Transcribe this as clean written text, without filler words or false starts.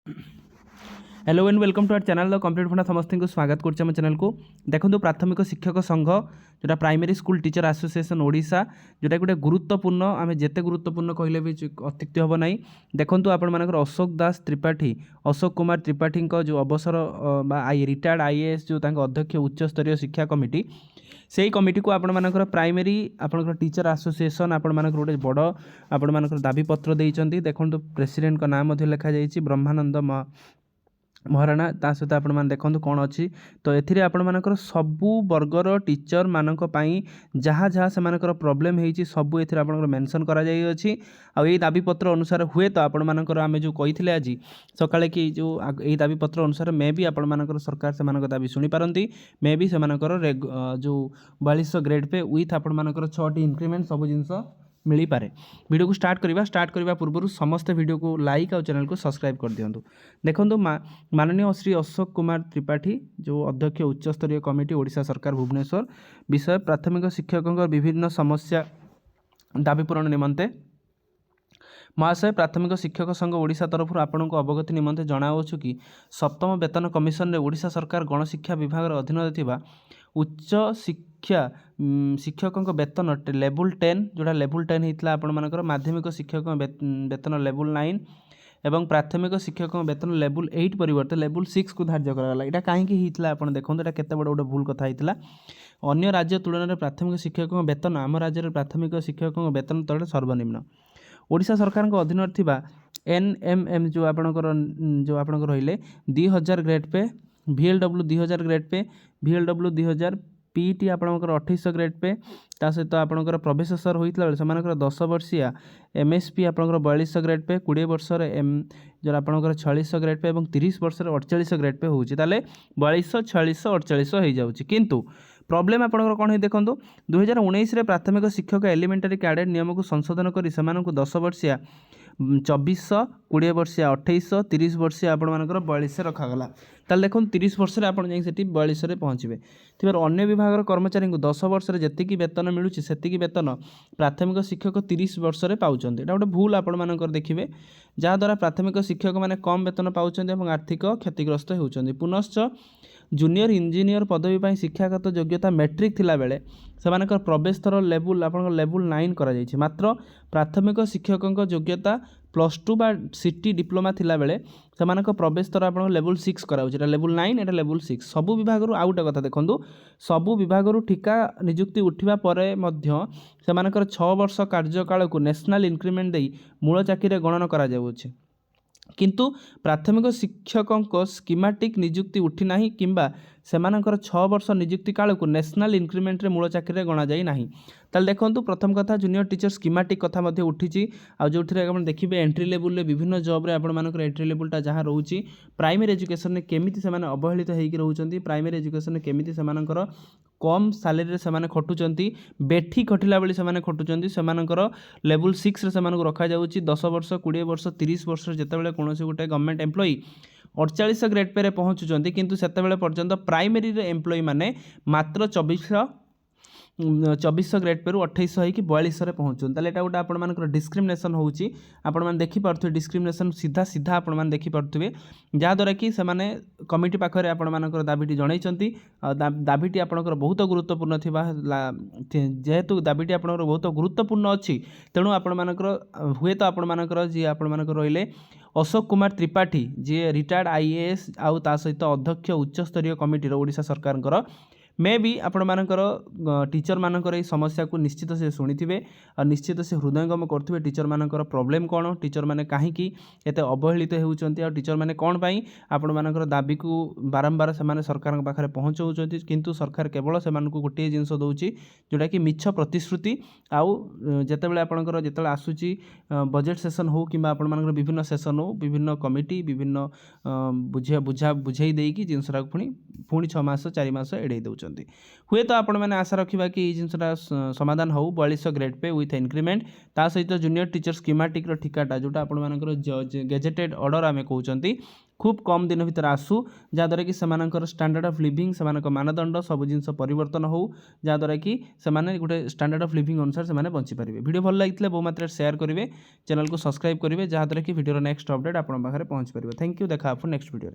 Hello and welcome to our channel the complete funda समस्त को स्वागत करछे हम चैनल को। देखो प्राथमिक शिक्षक संघ जोटा primary school teacher association Odisha जोटा गोटे गुरुत्वपूर्ण आम जिते गुरुत्वपूर्ण कहले भी अत्युक्ति हम ना। देखो आपण मानकर अशोक दास त्रिपाठी अशोक कुमार त्रिपाठी जो अवसर रिटायर्ड आईएएस जो अध्यक्ष उच्च स्तरीय शिक्षा कमिटी से कमिटी को आपण मानकर प्राइमरी आपनकर टीचर एसोसिएशन आपण मानकर गोटे बड़ आपण मानकर दाबीपत्र देइचंती। देखो प्रेसिडेंट का नाम लिखा जाइए ब्रह्मानंद महाराणा ता सहित आपण मैंने देखो कौन अच्छी तो ये आपण मानकर सबू वर्गर टीचर मानक पई जहाँ जहाँ से मानकर प्रॉब्लम होती सबू ये मेंशन करा जाई अछि। आ ये दाबीपत्र अनुसार हुए तो आपण मानकर आमे जो कही आज सकाळे कि जो ये दाबीपत्र अनुसार मे भी आपण मानकर सरकार से मानक दाबी शुणी पारंती मे भी से मानकर जो 4200 ग्रेड पे विथ आपण मानकर 6टी इंक्रीमेंट सब जिनस मिल पारे। वीडियो को स्टार्ट करने पूर्व समस्त वीडियो को लाइक और चैनल को सब्सक्राइब कर दिंतु। देखो माननीय श्री अशोक कुमार त्रिपाठी जो अध्यक्ष उच्च स्तरीय कमिटी ओडिशा सरकार भुवनेश्वर विषय प्राथमिक शिक्षकों विभिन्न समस्या दाबी पूरण निमंते महाशय प्राथमिक शिक्षक संघ ओडिशा तरफ आपन को अवगति निमंते जनावछु कि सप्तम वेतन कमिशन रे ओडिशा सरकार गणशिक्षा विभाग अधीन थिबा उच्च शिक्षा शिक्षकों वेतन लेवल 10 जोड़ा लेवल 10 होता आपण मानकर माध्यमिक शिक्षक वेतन लेवल 9 एवं प्राथमिक शिक्षक वेतन लेवल 8 परिवर्ते लेवल 6 को धार्य कराला। यहाँ कहीं होता आप देखो यहाँ केते बड़ गोटे भूल कथा होता। अन्य राज्य तुलन में प्राथमिक शिक्षक वेतन आम राज्य प्राथमिक शिक्षक वेतन तले सर्वनिम्न ओडिशा सरकार अधीन थिबा एनएमएम जो आपणकर रहिले 2000 grade pay VLW 2000 grade pay VLW 2000 PT आपणकर 2800 ग्रेड पे ता सहित आपणकर प्रवेश सर होइतला बेले समानकर 10 वर्षिया एमएसपी आपणकर 4200 ग्रेड पे 20 वर्ष रे एम जो आपणकर 4600 ग्रेड पे एवं 30 वर्ष रे 4800 ग्रेड पे होउची ताले 4200 4600 4800 हो जाउची। किंतु प्रॉब्लम आपणकर कोन हे देखंतु 2019 रे प्राथमिक शिक्षक एलिमेंटरी कैडेट नियम को संशोधन करी समानक 10 वर्षिया 2400 20 वर्षिया 2800 30 वर्षिया आपण मानकर 4200 रखागला। ताल देखो 30 वर्ष रे आपण जाई सेठी 4200 रे पहुँचे थिबार अन्य विभाग कर्मचारी को 10 वर्ष रे जेतिकी वेतन मिलुची सेतिकी वेतन प्राथमिक शिक्षक 30 वर्ष रे पाउचंती। एटा गोटे भूल आपण मानकर देखिबे जहाँ द्वारा प्राथमिक शिक्षक माने कम वेतन पाउचंती एवं आर्थिक क्षतिग्रस्त होउचंती। पुनश्च जूनियर इंजीनियर पदवी पर शिक्षागत योग्यता मैट्रिक थिला बेले सेमानकर प्रवेश थर लेवल आपन लेवल 9 करा जायछि। मात्र प्राथमिक शिक्षकों योग्यता +2 बा सिटी डिप्लोमा थिला बेले सेमानकर प्रवेश थर आपन लेवल 6 कराउछि। एटा लेवल 9 एटा लेवल 6 सबु विभाग रु आउट कथा देखंतु सबु विभाग रु ठिका नियुक्ति उठिबा परे मध्य सेमानकर 6 वर्ष कार्यकाल को नेशनल इंक्रीमेंट देई मूल चाकरी गणना करा जाउछि। किंतु प्राथमिक शिक्षकों स्कीमेटिक नियुक्ति उठी नहीं किंबा सेमानकर 6 वर्ष नियुक्ति काल को नेशनल इंक्रीमेंट रे मूल चाकरी गणा जाई नहीं। ताल देखंतु प्रथम कथा जूनियर टीचर स्कीमेटिक कथा मध्ये उठिची आ जोठिरे आपण देखिबे एंट्री लेवल रे विभिन्न जॉब रे आपण मानकर एंट्री लेवल टा जहां रहउची प्राइमरी एजुकेशन ने केमिति सेमाने अवहेलित हेकि रहउचंती प्राइमरी एजुकेशन ने केमिति सेमानकर कम सैलरी रे सेमाने खटुचंती बेठी खटिला बेली सेमाने खटुचंती सेमानकर लेवल 6 रे सेमानक रखा जाउची 10 वर्ष 20 वर्ष 30 वर्ष जेतेबेले कोनोसी गोटे गवर्नमेंट एम्प्लॉई 48 ग्रेड पे पहुँचुंट किंतु सेतेबेले पर्यंत प्राइमरी रे एम्प्लॉई माने मात्र 2400 ग्रेड पे 2800 होगी 4200 रे पहुँचुन ताले एटा गोटे आपण मानकर डिस्क्रिमिनेशन होउची। आपण मान देखि पारथु डिस्क्रिमिनेशन सीधा सीधा आपण मान देखि पारथुबे जहाँ द्वारा कि सेमाने कमिटी पाखरे आपण मानकर दाबीटी जणाइचंती। दाबीटी आपणकर बहुत गुरुत्वपूर्ण थिबा जेहेतु दाबीटी आपणकर बहुत गुरुत्वपूर्ण अछि तेणु आपण मानकर हुए तो आपण मानकर जी आपण मानकर रहिले अशोक कुमार त्रिपाठी जी रिटायर्ड आईएएस आउ ता सहित अध्यक्ष उच्च स्तरीय कमिटी ओडिशा सरकार मे भी आपण मानकर टीचर मानकर ये समस्या को निश्चित से शुणिथिबे और निश्चित से हृदयंगम करथिबे टीचर मानकर प्रॉब्लम कौन टीचर माने कहीं एते अवहेलित होउचंती और टीचर माने कौन पाई आपण मानकर दाबी को बारंबार से माने सरकार पाखरे पहुँचाउचंती किंतु सरकार केवल से मानकु गोटे जिंस दउची जोटा कि मिछ प्रतिश्रुति आउ जेतेबेले आपणकर जेतेबेले आसुची बजेट सेशन हो किंबा आपण मानकर विभिन्न सेशन हो विभिन्न कमिटी विभिन्न बुझाई देकी जिनसरा पुणी 6 मास 4 मास एड़े दउछ। ଚାହୁଁଛନ୍ତି। ହୁଏତ ଆପଣମାନେ ଆଶା ରଖିବା कि जिनसा समाधान हो 4200 ग्रेड पे विथ इंक्रीमेंट ता सहित जूनियर टीचर स्कीमेटिक ठिकाटा जोटा आपंकर गेजेटेड ऑर्डर आम कहते खूब कम दिन भर आसू जहाँद्वारा कि सेमानकर स्टैंडर्ड ऑफ लिविंग से मानदंड सब जिन परिवर्तन हो जहाँद्वारा कि से गोटे स्टैंडर्ड ऑफ लिविंग अनुसार से बंची पारे। वीडियो भल लगी बहु मात्रा शेयर करेंगे, चैनल को सब्सक्राइब करेंगे जहाँद्वारा कि वीडियो नेक्स्ट अपडेट आप पाखे पहुँच पारे। थैंक यू, देखा नेक्स्ट वीडियो।